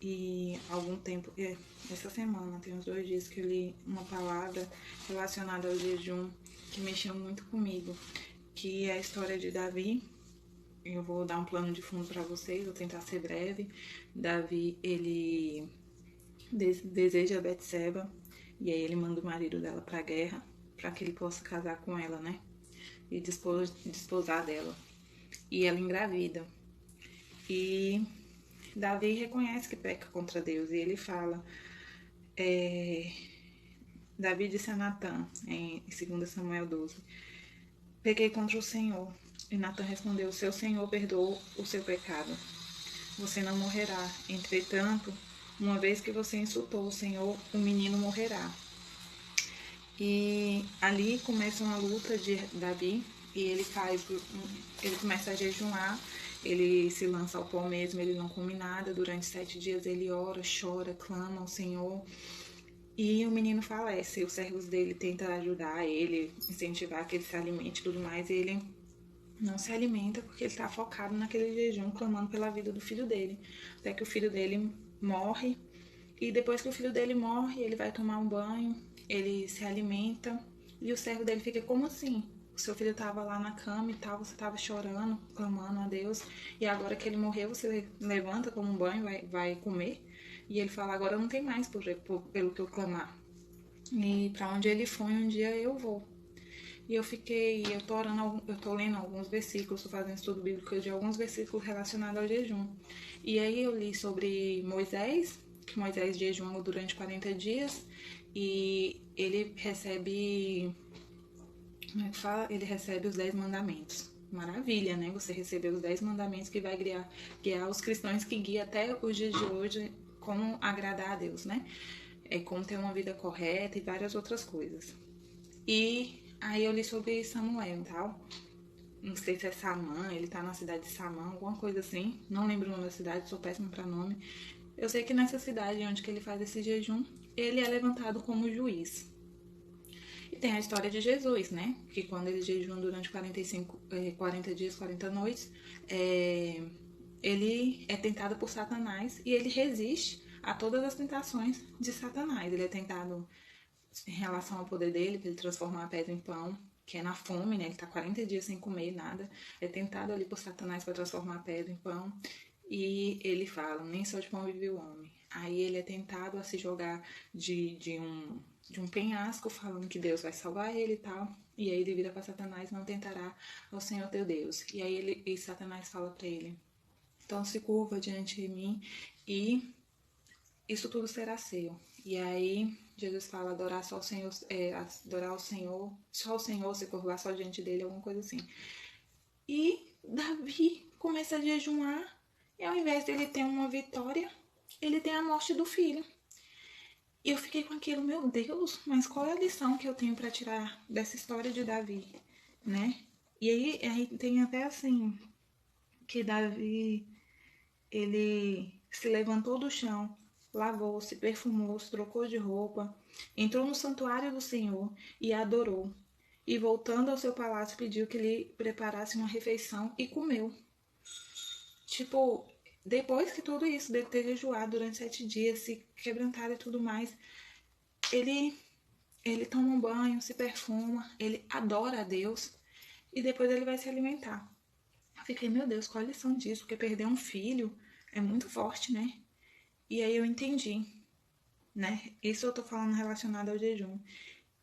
E algum tempo, essa semana, tem uns 2 dias que eu li uma palavra relacionada ao jejum que mexeu muito comigo, que é a história de Davi. Eu vou dar um plano de fundo para vocês, vou tentar ser breve. Davi, ele deseja Betseba, e aí ele manda o marido dela pra guerra, para que ele possa casar com ela, né? E desposar dela. E ela engravida. E Davi reconhece que peca contra Deus, e ele fala, Davi disse a Natã, em 2 Samuel 12, pequei contra o Senhor. E Natã respondeu, seu Senhor perdoou o seu pecado. Você não morrerá. Entretanto, uma vez que você insultou o Senhor, o menino morrerá. E ali começa uma luta de Davi, e ele começa a jejuar, ele se lança ao pó mesmo, ele não come nada. Durante 7 dias ele ora, chora, clama ao Senhor. E o menino falece. Os servos dele tentam ajudar ele, incentivar que ele se alimente e tudo mais, e ele não se alimenta porque ele está focado naquele jejum, clamando pela vida do filho dele. Até que o filho dele morre, e depois que o filho dele morre, ele vai tomar um banho, ele se alimenta, e o servo dele fica, como assim? O seu filho estava lá na cama e tal, você estava chorando, clamando a Deus, e agora que ele morreu, você levanta, toma um banho, vai comer? E ele fala, agora não tem mais pelo que eu clamar. E para onde ele foi, um dia eu vou. E eu tô lendo alguns versículos, tô fazendo estudo bíblico de alguns versículos relacionados ao jejum. E aí eu li sobre Moisés, que Moisés jejuou durante 40 dias e ele recebe, como é que fala? Ele recebe os 10 mandamentos. Maravilha, né? Você receber os 10 mandamentos que vai guiar os cristãos, que guia até os dias de hoje como agradar a Deus, né? Como ter uma vida correta e várias outras coisas. E aí eu li sobre Samuel e tal. Não sei se é Samã, ele tá na cidade de Samã, alguma coisa assim. Não lembro o nome da cidade, sou péssima pra nome. Eu sei que nessa cidade onde que ele faz esse jejum, ele é levantado como juiz. E tem a história de Jesus, né? Que quando ele jejum durante 40 dias, 40 noites, ele é tentado por Satanás e ele resiste a todas as tentações de Satanás. Ele é tentado em relação ao poder dele, para ele transformar a pedra em pão, que é na fome, né? Ele tá 40 dias sem comer nada. É tentado ali por Satanás para transformar a pedra em pão. E ele fala, nem só de pão vive o homem. Aí ele é tentado a se jogar de um penhasco, falando que Deus vai salvar ele e tal. E aí ele vira para Satanás, não tentará ao Senhor teu Deus. E aí Satanás fala para ele, então se curva diante de mim e isso tudo será seu. E aí Jesus fala adorar só o Senhor, adorar o Senhor, só o Senhor, se curvar só diante dele, alguma coisa assim. E Davi começa a jejuar, e ao invés dele ter uma vitória, ele tem a morte do filho. E eu fiquei com aquilo, meu Deus, mas qual é a lição que eu tenho para tirar dessa história de Davi, né? E aí tem até assim, que Davi, ele se levantou do chão, lavou-se, perfumou-se, trocou de roupa, entrou no santuário do Senhor e adorou. E voltando ao seu palácio, pediu que lhe preparasse uma refeição e comeu. Tipo, depois que tudo isso, dele ter jejuado durante 7 dias, se quebrantado e tudo mais, ele, ele toma um banho, se perfuma, ele adora a Deus e depois ele vai se alimentar. Eu fiquei, meu Deus, qual a lição disso? Porque perder um filho é muito forte, né? E aí eu entendi, né? Isso eu tô falando relacionado ao jejum.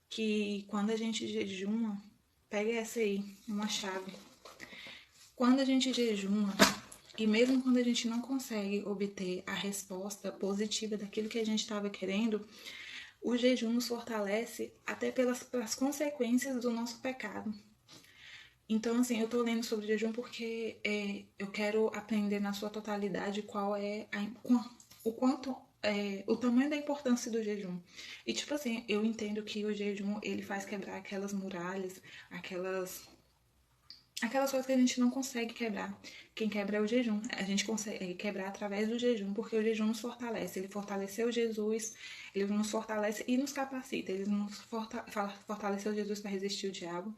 Que quando a gente jejuma, pega essa aí, uma chave. Quando a gente jejuma, e mesmo quando a gente não consegue obter a resposta positiva daquilo que a gente estava querendo, o jejum nos fortalece até pelas consequências do nosso pecado. Então, assim, eu tô lendo sobre jejum porque eu quero aprender na sua totalidade qual é o quanto o tamanho da importância do jejum. E tipo assim, eu entendo que o jejum ele faz quebrar aquelas muralhas, aquelas coisas que a gente não consegue quebrar. Quem quebra é o jejum. A gente consegue quebrar através do jejum, porque o jejum nos fortalece. Ele fortaleceu Jesus, ele nos fortalece e nos capacita. Ele nos fortaleceu Jesus para resistir o diabo.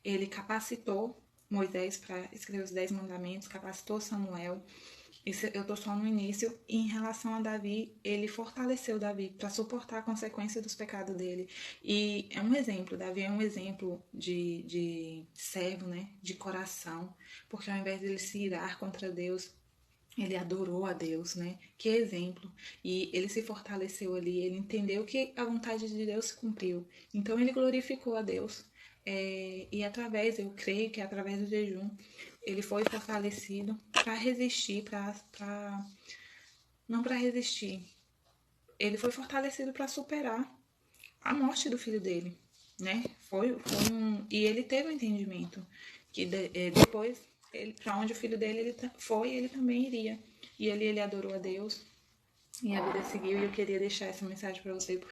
Ele capacitou Moisés para escrever os 10 mandamentos, capacitou Samuel. Eu tô só no início. E em relação a Davi, ele fortaleceu Davi para suportar a consequência dos pecados dele. E é um exemplo, Davi é um exemplo de servo, né? De coração. Porque ao invés de ele se irar contra Deus, ele adorou a Deus, né? Que exemplo. E ele se fortaleceu ali, ele entendeu que a vontade de Deus se cumpriu. Então ele glorificou a Deus. E através, eu creio que através do jejum, ele foi fortalecido para resistir, não para resistir. Ele foi fortalecido para superar a morte do filho dele, né? E ele teve um entendimento que depois, para onde o filho dele foi, ele também iria. E ali ele adorou a Deus e a vida seguiu. E eu queria deixar essa mensagem para você